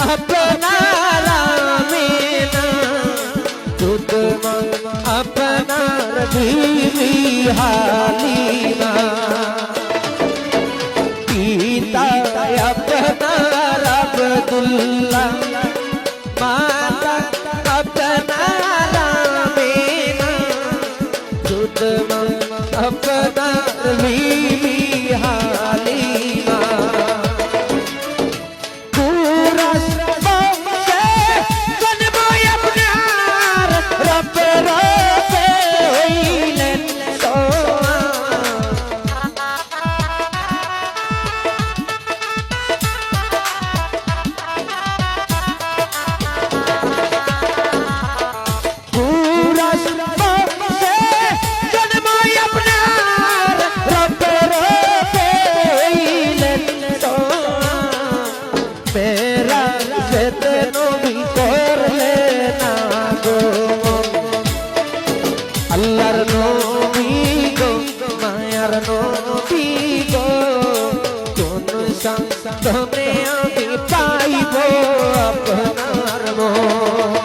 আপনার আমিনা দুধ মা আপনার বিবি হালিমা পিতা আপনার আব্দুল্লাহ মাতা আপনার আমিনা দুধ মা আপনার বিবি হালিমা আল্লাহর নবী গো মায়ার নবী গো কোন সান্তনে আমি পাইব আপনার মন